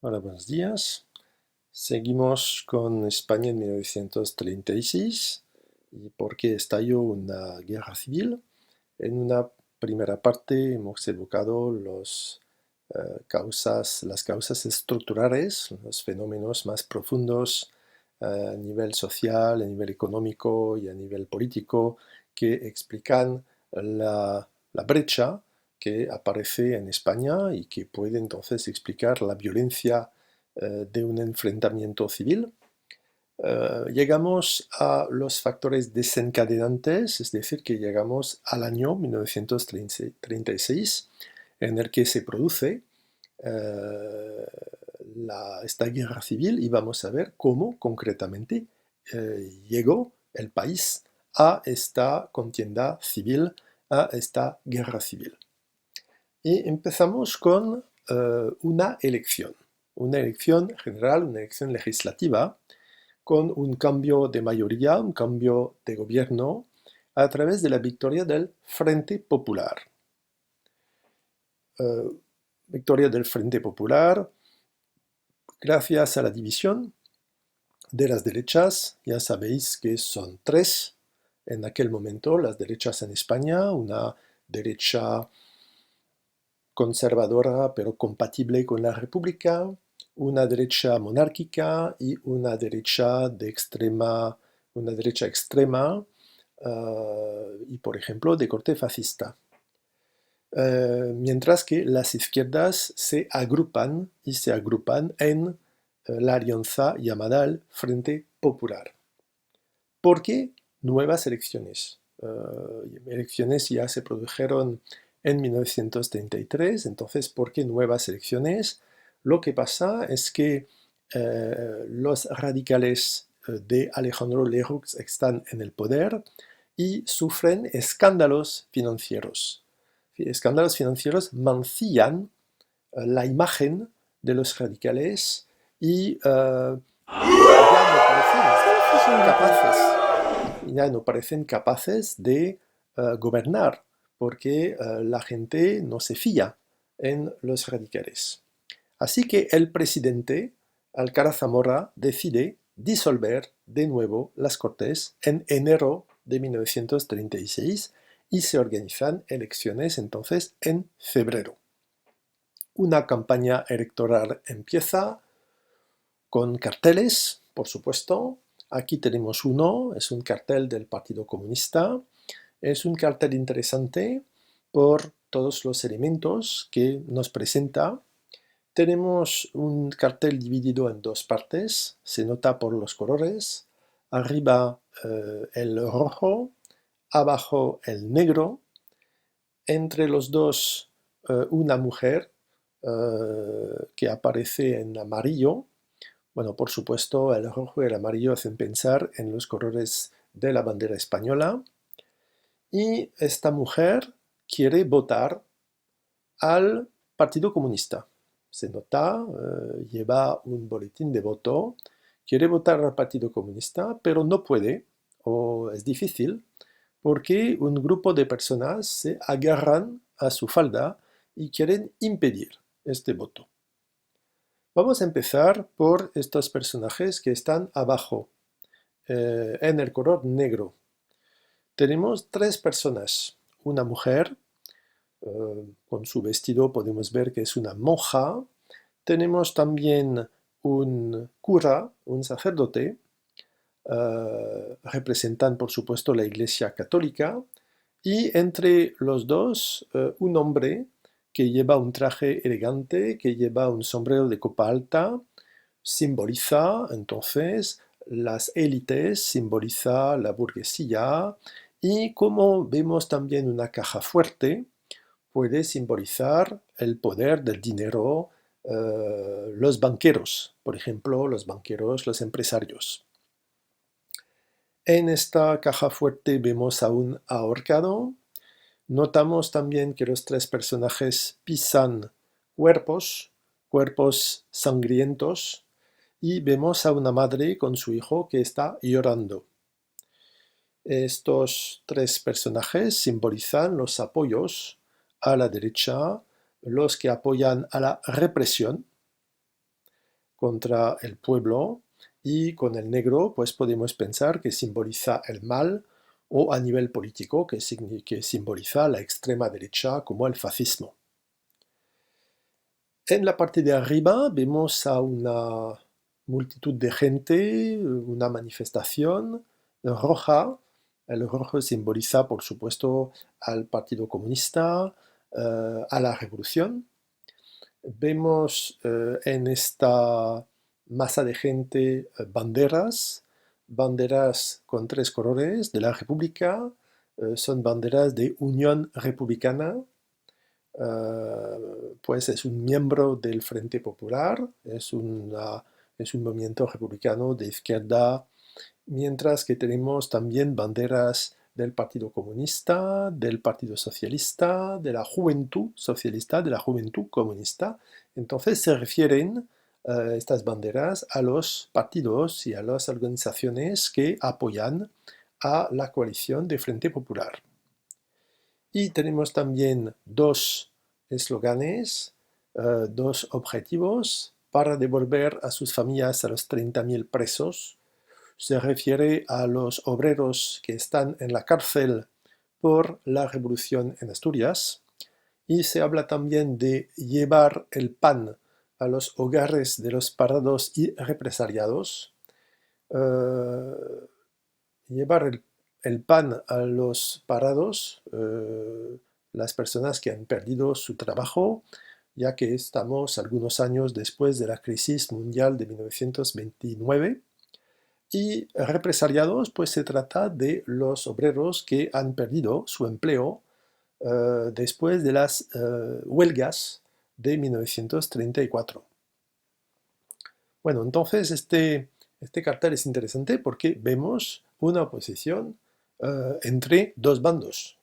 Hola, buenos días. Seguimos con España en 1936 y por qué estalló una guerra civil. En una primera parte hemos evocado las causas estructurales, los fenómenos más profundos a nivel social, a nivel económico y a nivel político que explican la brecha que aparece en España y que puede entonces explicar la violencia de un enfrentamiento civil. Llegamos a los factores desencadenantes, es decir, que llegamos al año 1936, en el que se produce eh, esta guerra civil y vamos a ver cómo concretamente llegó el país a esta contienda civil, a esta guerra civil. Y empezamos con una elección general, una elección legislativa, con un cambio de mayoría, un cambio de gobierno, a través de la victoria del Frente Popular. Eh, Victoria del Frente Popular, gracias a la división de las derechas, ya sabéis que son tres en aquel momento, las derechas en España, una derecha conservadora pero compatible con la República, una derecha monárquica y una derecha extrema y por ejemplo de corte fascista. Mientras que las izquierdas se agrupan en la alianza llamada el Frente Popular. ¿Por qué nuevas elecciones? Elecciones ya se produjeron en 1933, entonces, ¿por qué nuevas elecciones? Lo que pasa es que los radicales de Alejandro Lerroux están en el poder y sufren escándalos financieros. Escándalos financieros mancillan la imagen de los radicales y ya no parecen capaces de gobernar, porque la gente no se fía en los radicales. Así que el presidente Alcalá Zamora decide disolver de nuevo las Cortes en enero de 1936 y se organizan elecciones entonces en febrero. Una campaña electoral empieza con carteles, por supuesto. Aquí tenemos uno, es un cartel del Partido Comunista. Es un cartel interesante por todos los elementos que nos presenta. Tenemos un cartel dividido en dos partes, se nota por los colores. Arriba el rojo, abajo el negro. Entre los dos una mujer que aparece en amarillo. Bueno, por supuesto, el rojo y el amarillo hacen pensar en los colores de la bandera española. Y esta mujer quiere votar al Partido Comunista. Se nota, lleva un boletín de voto, quiere votar al Partido Comunista, pero no puede, o es difícil, porque un grupo de personas se agarran a su falda y quieren impedir este voto. Vamos a empezar por estos personajes que están abajo, en el color negro. Tenemos tres personas, una mujer, con su vestido podemos ver que es una monja. Tenemos también un cura, un sacerdote, representan por supuesto la Iglesia Católica, y entre los dos un hombre que lleva un traje elegante, que lleva un sombrero de copa alta, simboliza entonces las élites, simboliza la burguesía, y como vemos también una caja fuerte, puede simbolizar el poder del dinero, los banqueros, por ejemplo, los banqueros, los empresarios. En esta caja fuerte vemos a un ahorcado. Notamos también que los tres personajes pisan cuerpos, cuerpos sangrientos, y vemos a una madre con su hijo que está llorando. Estos tres personajes simbolizan los apoyos a la derecha, los que apoyan a la represión, contra el pueblo, y con el negro pues podemos pensar que simboliza el mal, o a nivel político que simboliza la extrema derecha como el fascismo. En la parte de arriba vemos a una multitud de gente, una manifestación roja. El rojo simboliza, por supuesto, al Partido Comunista, a la revolución. Vemos en esta masa de gente banderas con tres colores de la República, son banderas de Unión Republicana. Pues es un miembro del Frente Popular, es un movimiento republicano de izquierda, mientras que tenemos también banderas del Partido Comunista, del Partido Socialista, de la Juventud Socialista, de la Juventud Comunista. Entonces se refieren estas banderas a los partidos y a las organizaciones que apoyan a la coalición de Frente Popular. Y tenemos también dos eslóganes, dos objetivos para devolver a sus familias a los 30.000 presos. Se refiere a los obreros que están en la cárcel por la revolución en Asturias. Y se habla también de llevar el pan a los hogares de los parados y represaliados. Llevar el pan a los parados, las personas que han perdido su trabajo, ya que estamos algunos años después de la crisis mundial de 1929. Y represaliados, pues se trata de los obreros que han perdido su empleo después de las huelgas de 1934. Bueno, entonces este cartel es interesante porque vemos una oposición entre dos bandos.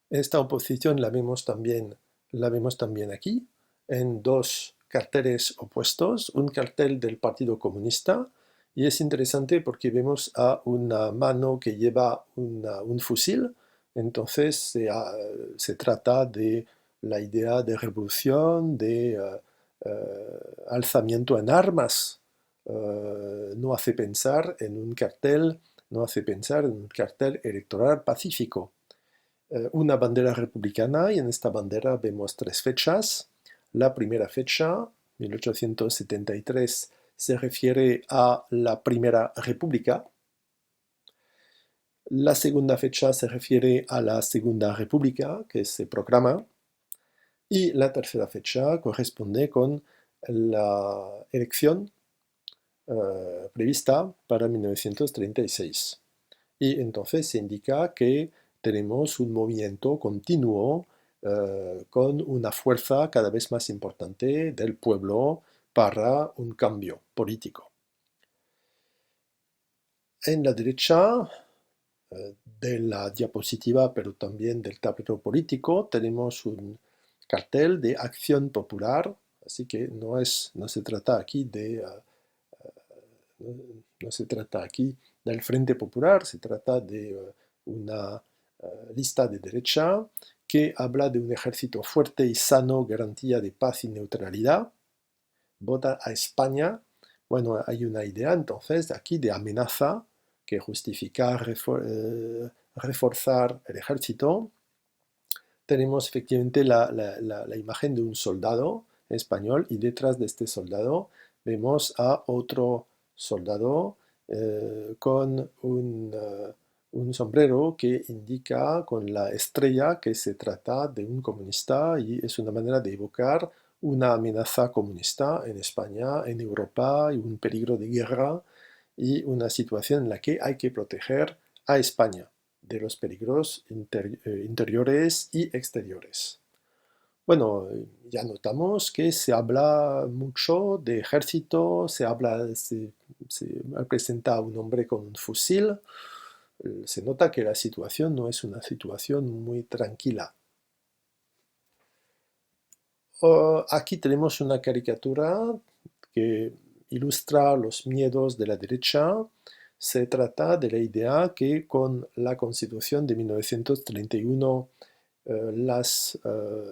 Esta oposición la vemos también aquí, en dos carteles opuestos, un cartel del Partido Comunista, y es interesante porque vemos a una mano que lleva un fusil. Entonces se trata de la idea de revolución, de alzamiento en armas. No hace pensar en un cartel, no hace pensar en un cartel electoral pacífico. Una bandera republicana, y en esta bandera vemos tres fechas. La primera fecha, 1873, se refiere a la Primera República. La segunda fecha se refiere a la Segunda República, que se proclama. Y la tercera fecha corresponde con la elección prevista para 1936. Y entonces se indica que tenemos un movimiento continuo con una fuerza cada vez más importante del pueblo para un cambio político. En la derecha de la diapositiva, pero también del tablero político, tenemos un cartel de Acción Popular, así que no se trata aquí no se trata aquí del Frente Popular, se trata de una lista de derecha que habla de un ejército fuerte y sano, garantía de paz y neutralidad. Vota a España. Bueno, hay una idea entonces aquí de amenaza que justifica reforzar el ejército. Tenemos efectivamente la imagen de un soldado español, y detrás de este soldado vemos a otro soldado con un sombrero que indica con la estrella que se trata de un comunista, y es una manera de evocar una amenaza comunista en España, en Europa, y un peligro de guerra y una situación en la que hay que proteger a España de los peligros interiores y exteriores. Bueno, ya notamos que se habla mucho de ejército, se presenta a un hombre con un fusil. Se nota que la situación no es una situación muy tranquila. Aquí tenemos una caricatura que ilustra los miedos de la derecha. Se trata de la idea que con la Constitución de 1931 las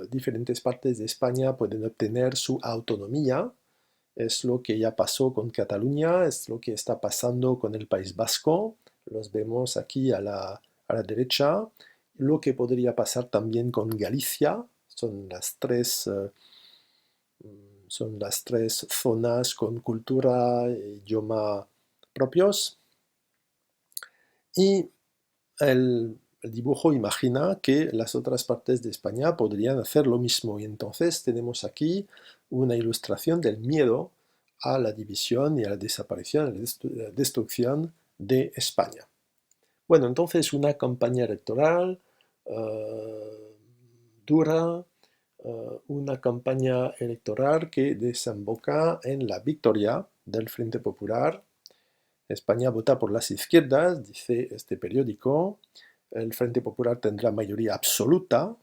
diferentes partes de España pueden obtener su autonomía, Es lo que ya pasó con Cataluña, es lo que está pasando con el País Vasco. Los vemos aquí a la derecha. Lo que podría pasar también con Galicia. Son las tres zonas con cultura e idioma propios. Y el dibujo imagina que las otras partes de España podrían hacer lo mismo. Y entonces tenemos aquí una ilustración del miedo a la división y a la desaparición, a la destrucción de España. Bueno, entonces una campaña electoral dura, una campaña electoral que desemboca en la victoria del Frente Popular. España vota por las izquierdas, dice este periódico. El Frente Popular tendrá mayoría absoluta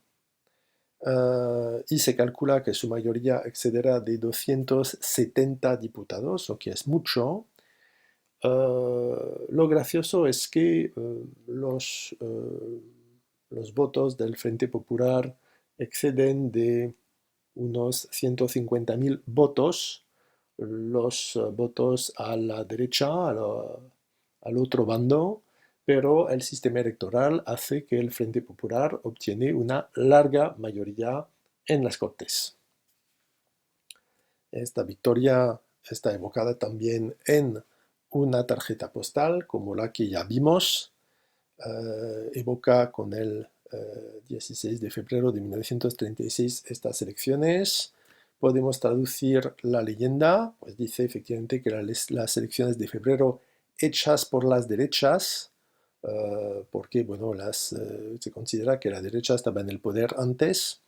y se calcula que su mayoría excederá de 270 diputados, lo que es mucho. Lo gracioso es que los votos del Frente Popular exceden de unos 150.000 votos, los votos a la derecha, al otro bando, pero el sistema electoral hace que el Frente Popular obtiene una larga mayoría en las Cortes. Esta victoria está evocada también en una tarjeta postal como la que ya vimos, evoca con el 16 de febrero de 1936 estas elecciones. Podemos traducir la leyenda, pues dice efectivamente que las elecciones de febrero hechas por las derechas, porque bueno, se considera que la derecha estaba en el poder antes,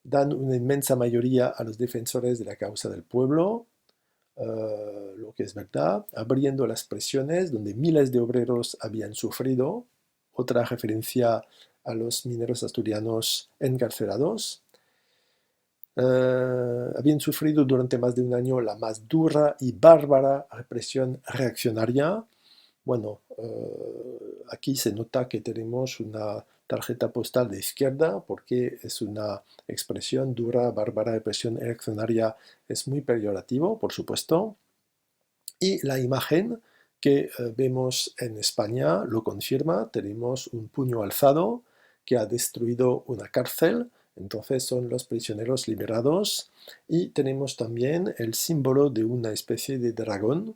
dan una inmensa mayoría a los defensores de la causa del pueblo, lo que es verdad, abriendo las prisiones donde miles de obreros habían sufrido, otra referencia a los mineros asturianos encarcelados. Habían sufrido durante más de un año la más dura y bárbara represión reaccionaria. Bueno, aquí se nota que tenemos una tarjeta postal de izquierda porque es una expresión dura, bárbara, represión reaccionaria, es muy peyorativo, por supuesto. Y la imagen que vemos en España lo confirma. Tenemos un puño alzado que ha destruido una cárcel, entonces son los prisioneros liberados. Y tenemos también el símbolo de una especie de dragón,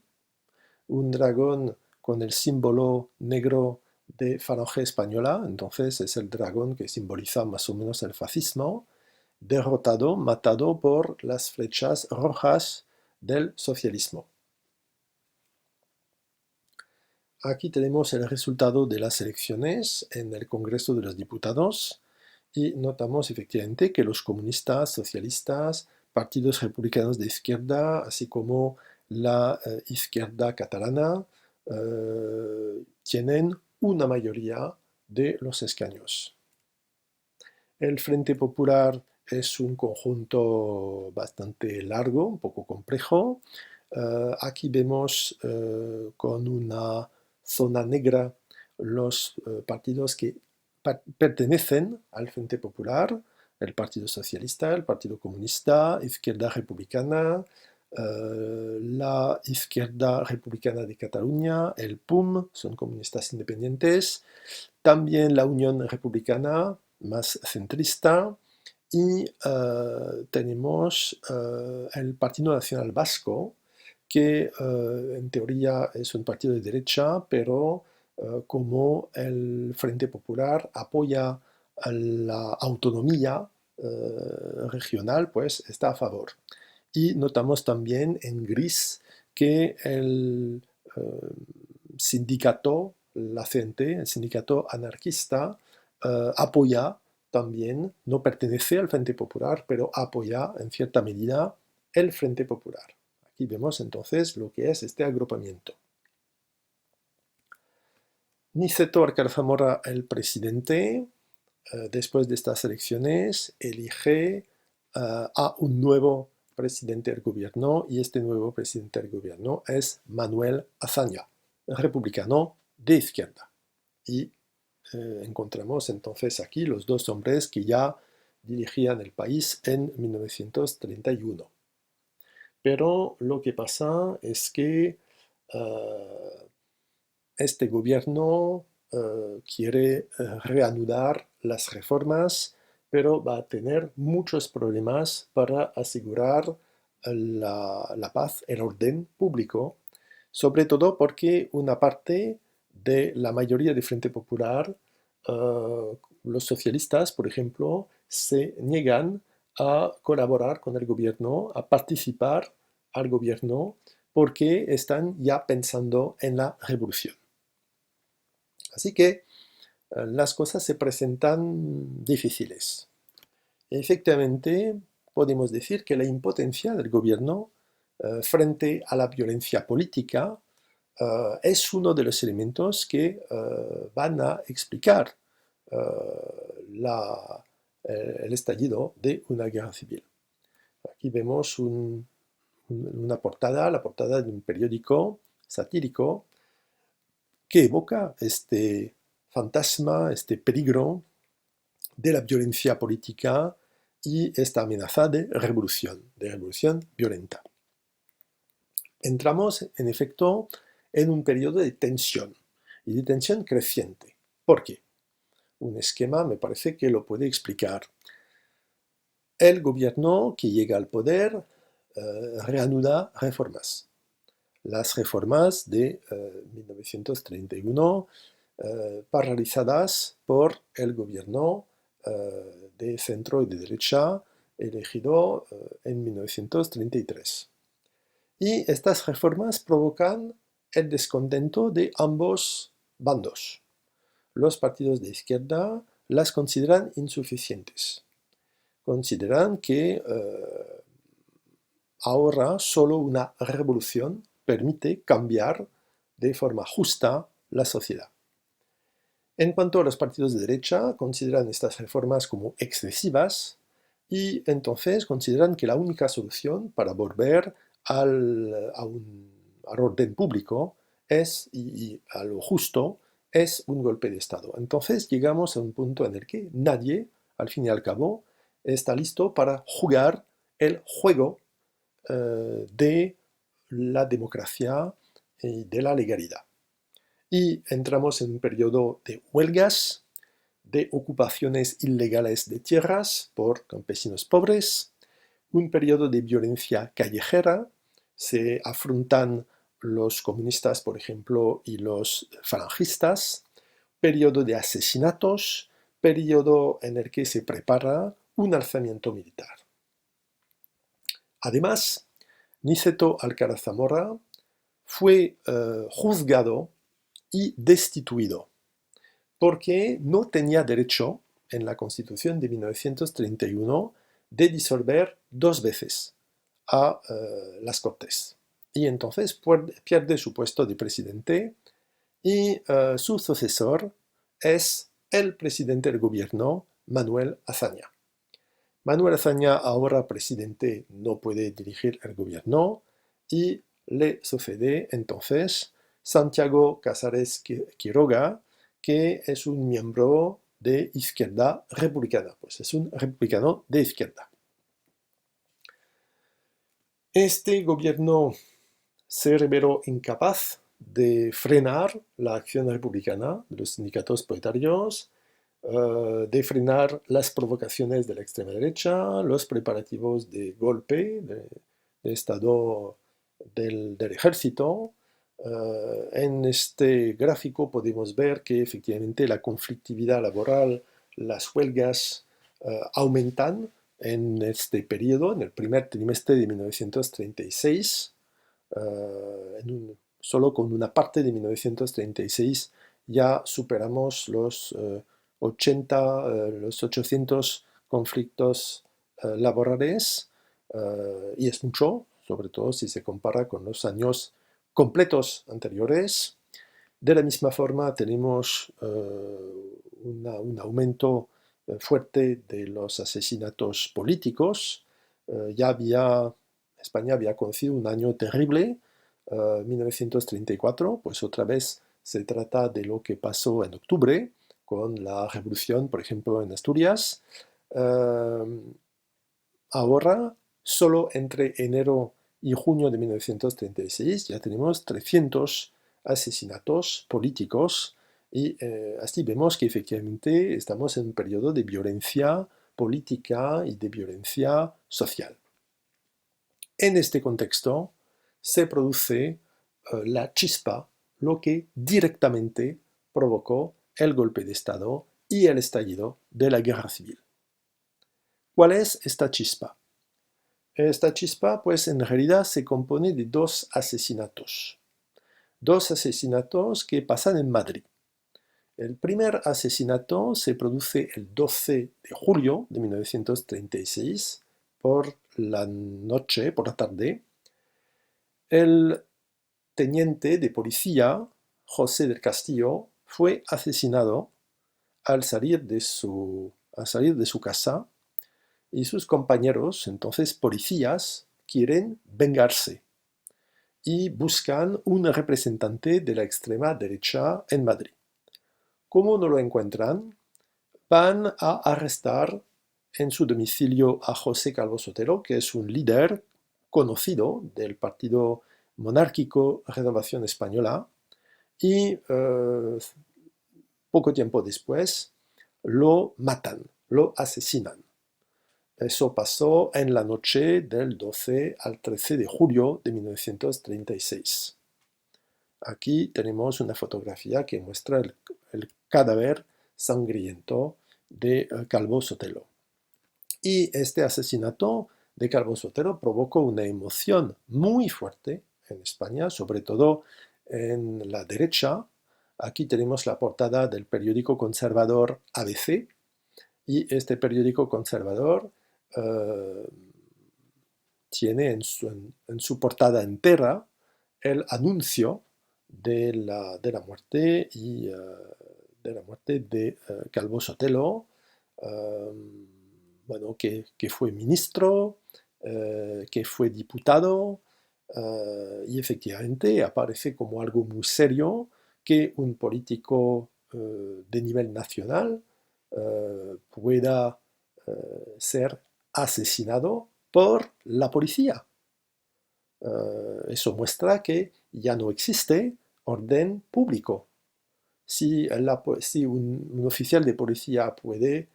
un dragón con el símbolo negro de Falange Española, entonces es el dragón que simboliza más o menos el fascismo, derrotado, matado por las flechas rojas del socialismo. Aquí tenemos el resultado de las elecciones en el Congreso de los Diputados y notamos efectivamente que los comunistas, socialistas, partidos republicanos de izquierda, así como la izquierda catalana, tienen una mayoría de los escaños. El Frente Popular es un conjunto bastante largo, un poco complejo. Aquí vemos con una zona negra los partidos que pertenecen al Frente Popular, el Partido Socialista, el Partido Comunista, Izquierda Republicana, la Izquierda Republicana de Cataluña, el PUM, son comunistas independientes, también la Unión Republicana, más centrista, y tenemos el Partido Nacional Vasco, que en teoría es un partido de derecha, pero como el Frente Popular apoya a la autonomía regional, pues está a favor. Y notamos también en gris que el sindicato, la CNT, el sindicato anarquista, apoya también, no pertenece al Frente Popular, pero apoya en cierta medida el Frente Popular. Aquí vemos entonces lo que es este agrupamiento. Niceto Alcalá-Zamora, el presidente, después de estas elecciones, elige a un nuevo presidente del gobierno y este nuevo presidente del gobierno es Manuel Azaña, republicano de izquierda. Y encontramos entonces aquí los dos hombres que ya dirigían el país en 1931. pero lo que pasa es que este gobierno quiere reanudar las reformas, pero va a tener muchos problemas para asegurar la paz, el orden público, sobre todo porque una parte de la mayoría del Frente Popular, los socialistas, por ejemplo, se niegan a colaborar con el gobierno, a participar al gobierno, porque están ya pensando en la revolución. Así que las cosas se presentan difíciles. Efectivamente, podemos decir que la impotencia del gobierno frente a la violencia política es uno de los elementos que van a explicar eh, el estallido de una guerra civil. Aquí vemos una portada, la portada de un periódico satírico que evoca este fantasma, este peligro de la violencia política y esta amenaza de revolución violenta. Entramos, en efecto, en un periodo de tensión, y de tensión creciente. ¿Por qué? Un esquema me parece que lo puede explicar. El gobierno que llega al poder reanuda reformas. Las reformas de 1931, paralizadas por el gobierno de centro y de derecha elegido en 1933. Y estas reformas provocan el descontento de ambos bandos. Los partidos de izquierda las consideran insuficientes. Consideran que ahora solo una revolución permite cambiar de forma justa la sociedad. En cuanto a los partidos de derecha, consideran estas reformas como excesivas y entonces consideran que la única solución para volver al orden público y a lo justo es un golpe de Estado. Entonces llegamos a un punto en el que nadie, al fin y al cabo, está listo para jugar el juego de la democracia y de la legalidad. Y entramos en un periodo de huelgas, de ocupaciones ilegales de tierras por campesinos pobres, un periodo de violencia callejera, se afrontan los comunistas, por ejemplo, y los falangistas, periodo de asesinatos, periodo en el que se prepara un alzamiento militar. Además, Niceto Alcalá Zamora fue juzgado y destituido porque no tenía derecho en la Constitución de 1931 de disolver dos veces a las Cortes. Y entonces pierde su puesto de presidente y su sucesor es el presidente del gobierno, Manuel Azaña. Manuel Azaña, ahora presidente, no puede dirigir el gobierno y le sucede entonces Santiago Casares Quiroga, que es un miembro de izquierda republicana, pues es un republicano de izquierda. Este gobierno se reveló incapaz de frenar la acción republicana de los sindicatos proletarios, de frenar las provocaciones de la extrema derecha, los preparativos de golpe de estado del ejército. En este gráfico podemos ver que efectivamente la conflictividad laboral, las huelgas aumentan en este periodo, en el primer trimestre de 1936, solo con una parte de 1936 ya superamos los 800 conflictos laborales, y es mucho, sobre todo si se compara con los años completos anteriores. De la misma forma tenemos un aumento fuerte de los asesinatos políticos. España había conocido un año terrible, 1934, pues otra vez se trata de lo que pasó en octubre con la revolución, por ejemplo, en Asturias. Ahora, solo entre enero y junio de 1936 ya tenemos 300 asesinatos políticos y así vemos que efectivamente estamos en un periodo de violencia política y de violencia social. En este contexto se produce la chispa, lo que directamente provocó el golpe de Estado y el estallido de la guerra civil. ¿Cuál es esta chispa? Esta chispa, pues en realidad se compone de dos asesinatos que pasan en Madrid. El primer asesinato se produce el 12 de julio de 1936 por la noche, por la tarde. El teniente de policía, José del Castillo, fue asesinado al salir de su casa y sus compañeros, entonces policías, quieren vengarse y buscan un representante de la extrema derecha en Madrid. Como no lo encuentran, van a arrestar en su domicilio a José Calvo Sotelo, que es un líder conocido del partido monárquico Renovación Española, y poco tiempo después lo matan, lo asesinan. Eso pasó en la noche del 12 al 13 de julio de 1936. Aquí tenemos una fotografía que muestra el cadáver sangriento de Calvo Sotelo. Y este asesinato de Calvo Sotelo provocó una emoción muy fuerte en España, sobre todo en la derecha. Aquí tenemos la portada del periódico conservador ABC, y este periódico conservador tiene en su portada entera el anuncio de la muerte de Calvo Sotelo, bueno, que fue ministro, que fue diputado, y efectivamente aparece como algo muy serio que un político de nivel nacional pueda ser asesinado por la policía. Eso muestra que ya no existe orden público. Si un oficial de policía puede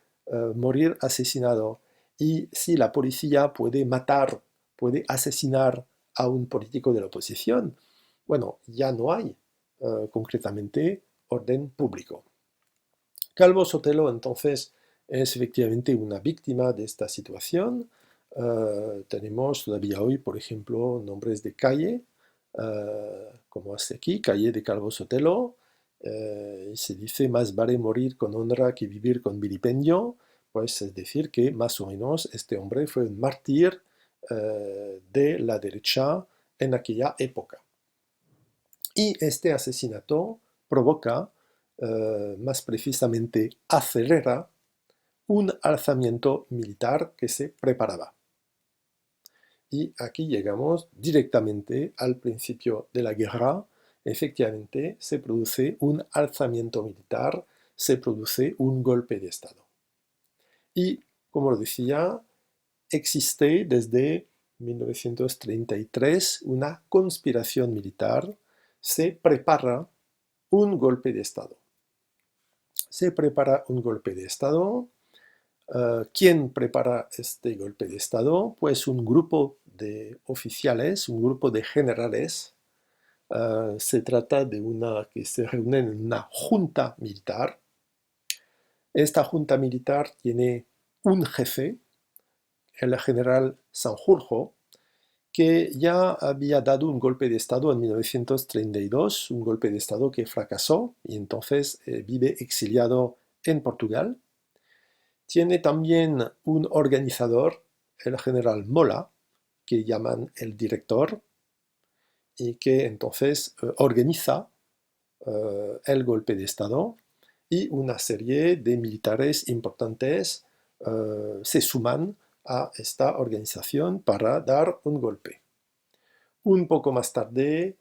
morir asesinado y si la policía puede matar, puede asesinar a un político de la oposición, bueno, ya no hay concretamente orden público. Calvo Sotelo entonces es efectivamente una víctima de esta situación. Tenemos todavía hoy, por ejemplo, nombres de calle, como hace aquí, calle de Calvo Sotelo, y se dice más vale morir con honra que vivir con vilipendio, pues es decir que más o menos este hombre fue un mártir de la derecha en aquella época. Y este asesinato provoca, más precisamente acelera, un alzamiento militar que se preparaba. Y aquí llegamos directamente al principio de la guerra. Efectivamente, se produce un alzamiento militar, se produce un golpe de Estado. Y, como lo decía, existe desde 1933 una conspiración militar, se prepara un golpe de Estado. Se prepara un golpe de Estado. ¿Quién prepara este golpe de Estado? Pues un grupo de oficiales, un grupo de generales. Se trata de que se reúnen en una junta militar. Esta junta militar tiene un jefe, el general Sanjurjo, que ya había dado un golpe de Estado en 1932, un golpe de Estado que fracasó y entonces vive exiliado en Portugal. Tiene también un organizador, el general Mola, que llaman el director, y que entonces organiza el golpe de Estado, y una serie de militares importantes se suman a esta organización para dar un golpe. Un poco más tarde,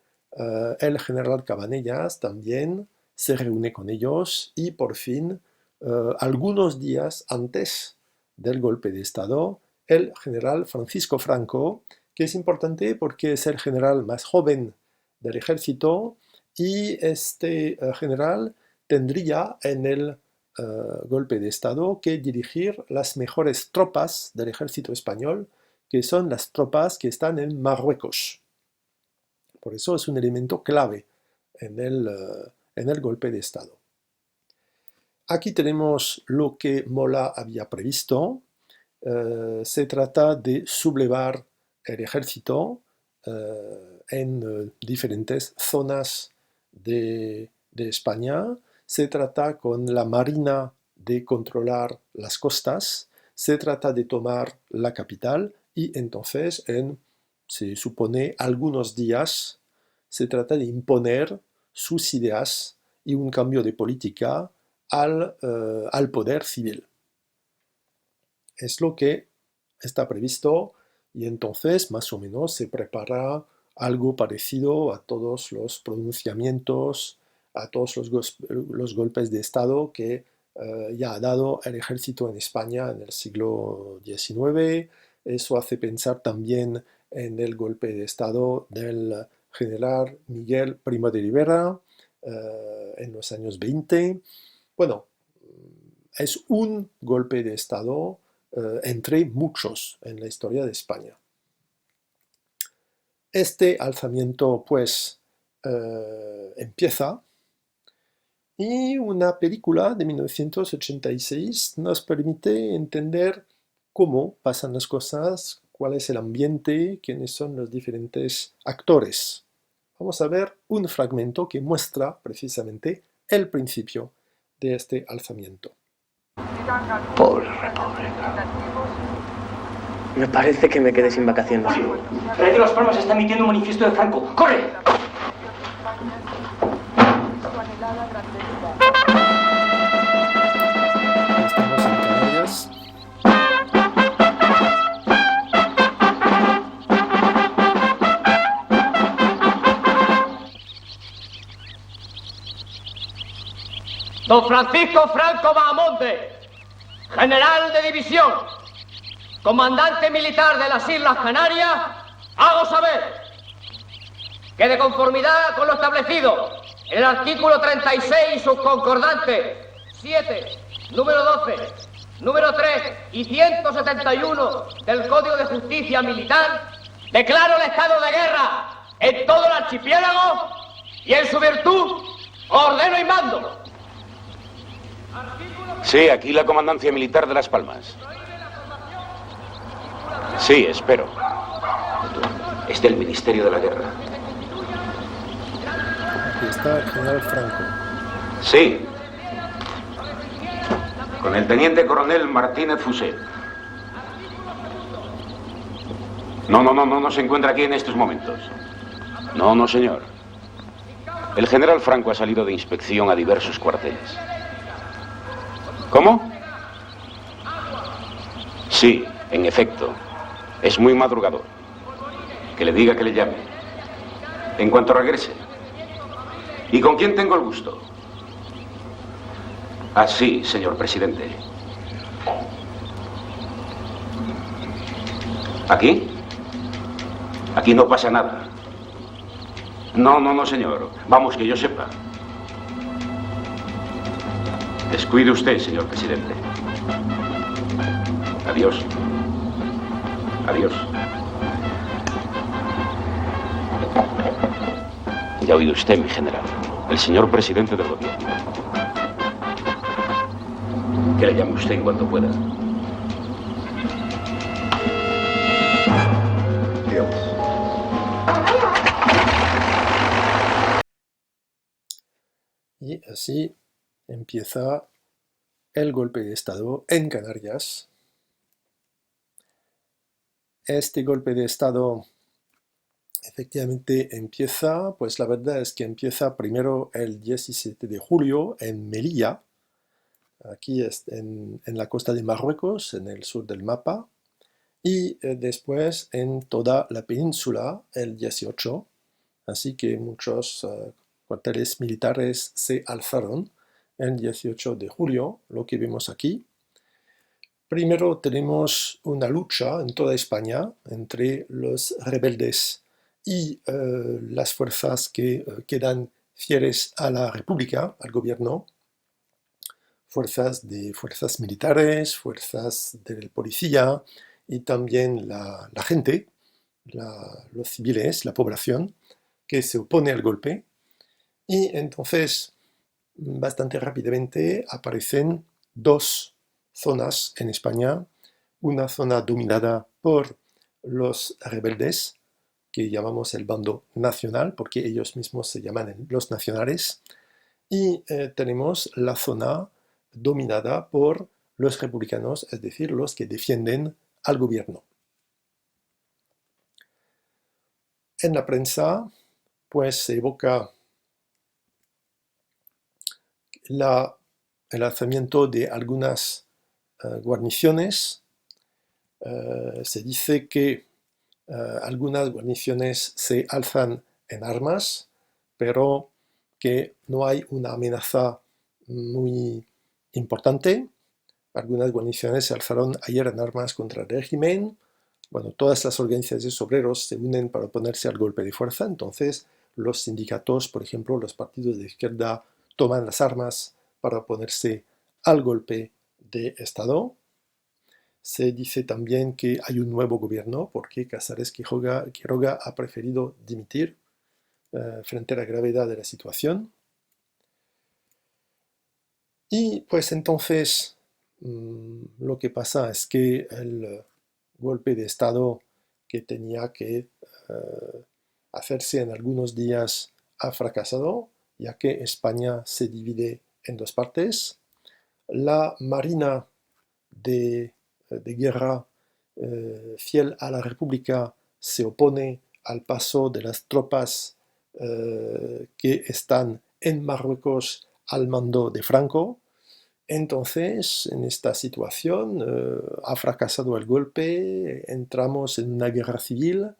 el general Cabanellas también se reúne con ellos y por fin, algunos días antes del golpe de Estado, el general Francisco Franco, que es importante porque es el general más joven del ejército y este general tendría en el golpe de Estado que dirigir las mejores tropas del ejército español, que son las tropas que están en Marruecos. Por eso es un elemento clave en el golpe de Estado. Aquí tenemos lo que Mola había previsto. Se trata de sublevar el ejército en diferentes zonas de España. Se trata con la marina de controlar las costas, se trata de tomar la capital y entonces se supone algunos días se trata de imponer sus ideas y un cambio de política al poder civil. Es lo que está previsto y entonces más o menos se prepara algo parecido a todos los pronunciamientos, a todos los golpes de Estado que ya ha dado el ejército en España en el siglo XIX. Eso hace pensar también en el golpe de Estado del general Miguel Primo de Rivera en los años 20. Bueno, es un golpe de Estado entre muchos en la historia de España. Este alzamiento pues empieza y una película de 1986 nos permite entender cómo pasan las cosas, cuál es el ambiente, quiénes son los diferentes actores. Vamos a ver un fragmento que muestra precisamente el principio de este alzamiento. Pobre República. Me parece que me quedé sin vacaciones. Rey de Las Palmas está emitiendo un manifiesto de Franco. ¡Corre! Estamos en Canarias. Don Francisco Franco Bahamonde, general de división, comandante militar de las Islas Canarias, hago saber que de conformidad con lo establecido en el artículo 36 subconcordante 7, número 12, número 3 y 171 del Código de Justicia Militar, declaro el estado de guerra en todo el archipiélago y en su virtud ordeno y mando. Sí, aquí la Comandancia Militar de Las Palmas. Sí, espero. Es del Ministerio de la Guerra. Aquí está el general Franco. Sí. Con el teniente coronel Martínez Fuset. No se encuentra aquí en estos momentos. No, señor. El general Franco ha salido de inspección a diversos cuarteles. ¿Cómo? Sí, en efecto. Es muy madrugador. Que le diga que le llame. En cuanto regrese. ¿Y con quién tengo el gusto? Ah, sí, señor presidente. ¿Aquí? Aquí no pasa nada. No, señor. Vamos, que yo sepa. Descuide usted, señor presidente. Adiós. Adiós. Ya ha oído usted, mi general. El señor presidente del gobierno. Que le llame usted en cuanto pueda. Dios. Y así empieza el golpe de Estado en Canarias. Este golpe de Estado efectivamente empieza, pues la verdad es que empieza primero el 17 de julio en Melilla, aquí en la costa de Marruecos, en el sur del mapa, y después en toda la península el 18, así que muchos cuarteles militares se alzaron el 18 de julio, lo que vemos aquí. Primero tenemos una lucha en toda España entre los rebeldes y las fuerzas que quedan fieles a la República, al gobierno, fuerzas militares, fuerzas de policía y también la gente, los civiles, la población, que se opone al golpe. Y entonces, bastante rápidamente, aparecen dos zonas en España, una zona dominada por los rebeldes, que llamamos el bando nacional, porque ellos mismos se llaman los nacionales, y tenemos la zona dominada por los republicanos, es decir, los que defienden al gobierno. En la prensa, pues se evoca el alzamiento de algunas guarniciones. Se dice que algunas guarniciones se alzan en armas, pero que no hay una amenaza muy importante. Algunas guarniciones se alzaron ayer en armas contra el régimen. Bueno, todas las organizaciones obreros se unen para oponerse al golpe de fuerza. Entonces, los sindicatos, por ejemplo, los partidos de izquierda, toman las armas para oponerse al golpe de Estado. Se dice también que hay un nuevo gobierno porque Casares Quiroga ha preferido dimitir frente a la gravedad de la situación. Y pues entonces lo que pasa es que el golpe de Estado que tenía que hacerse en algunos días ha fracasado, ya que España se divide en dos partes. La Marina de guerra fiel a la República se opone al paso de las tropas que están en Marruecos al mando de Franco. Entonces, en esta situación ha fracasado el golpe, entramos en una guerra civil.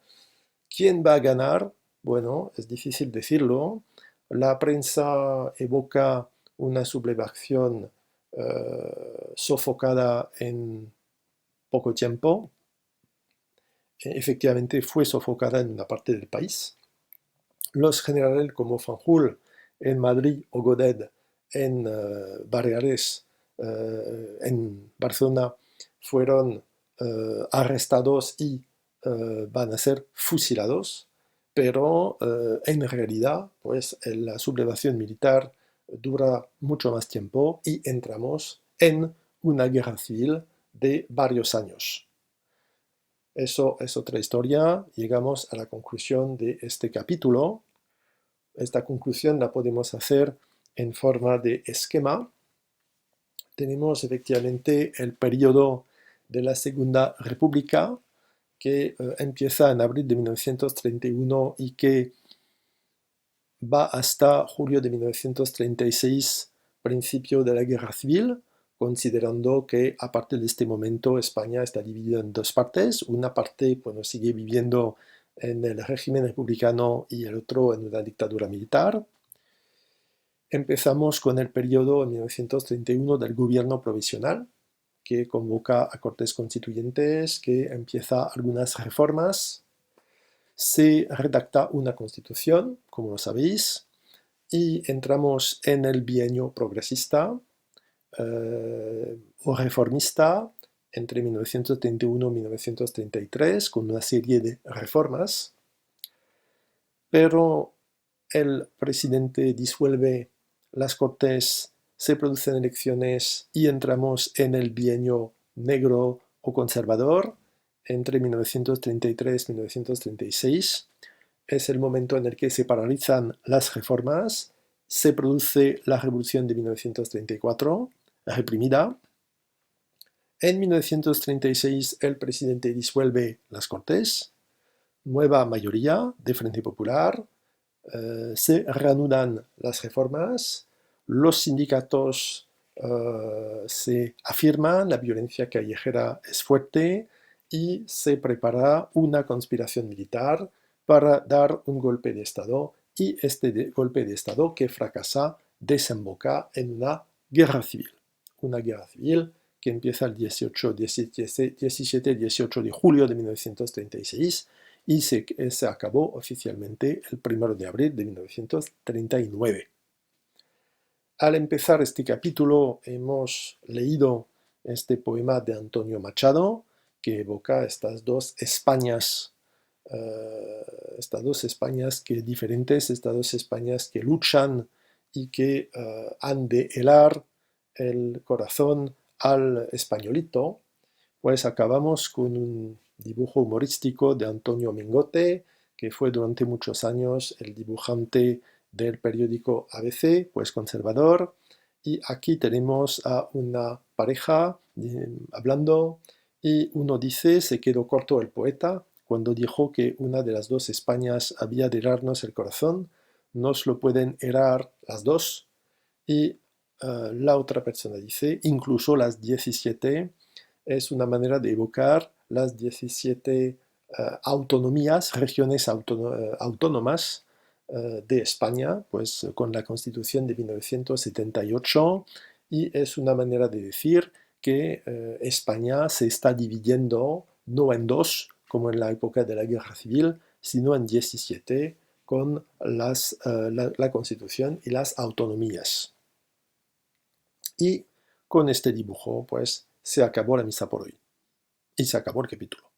¿Quién va a ganar? Bueno, es difícil decirlo. La prensa evoca una sublevación sofocada en poco tiempo. Efectivamente fue sofocada en una parte del país. Los generales como Fanjul en Madrid o Godet en Baleares, en Barcelona, fueron arrestados y van a ser fusilados, pero en realidad pues, la sublevación militar dura mucho más tiempo y entramos en una guerra civil de varios años. Eso es otra historia. Llegamos a la conclusión de este capítulo. Esta conclusión la podemos hacer en forma de esquema. Tenemos efectivamente el periodo de la Segunda República, que empieza en abril de 1931 y que va hasta julio de 1936, principio de la Guerra Civil, considerando que a partir de este momento España está dividida en dos partes. Una parte sigue viviendo en el régimen republicano y el otro en una dictadura militar. Empezamos con el periodo en 1931 del gobierno provisional, que convoca a Cortes Constituyentes, que empieza algunas reformas. Se redacta una constitución, como lo sabéis, y entramos en el bienio progresista o reformista entre 1931 y 1933, con una serie de reformas, pero el presidente disuelve las Cortes, se producen elecciones y entramos en el bienio negro o conservador entre 1933 y 1936. Es el momento en el que se paralizan las reformas, se produce la Revolución de 1934, reprimida. En 1936 el presidente disuelve las Cortes, nueva mayoría de Frente Popular, se reanudan las reformas, los sindicatos se afirman, la violencia callejera es fuerte y se prepara una conspiración militar para dar un golpe de Estado, y este golpe de Estado que fracasa desemboca en una guerra civil que empieza el 17-18 de julio de 1936 y se acabó oficialmente el 1 de abril de 1939. Al empezar este capítulo hemos leído este poema de Antonio Machado que evoca estas dos Españas diferentes, estas dos Españas que luchan y que han de helar el corazón al españolito. Pues acabamos con un dibujo humorístico de Antonio Mingote, que fue durante muchos años el dibujante del periódico ABC, pues conservador, y aquí tenemos a una pareja hablando, y uno dice: se quedó corto el poeta cuando dijo que una de las dos Españas había de helarnos el corazón, nos lo pueden helar las dos, y la otra persona dice: incluso las 17, es una manera de evocar las 17 autonomías, regiones autónomas de España, pues con la Constitución de 1978, y es una manera de decir que España se está dividiendo no en dos, como en la época de la Guerra Civil, sino en 17, con la Constitución y las autonomías. Y con este dibujo, pues, se acabó la misa por hoy. Y se acabó el capítulo.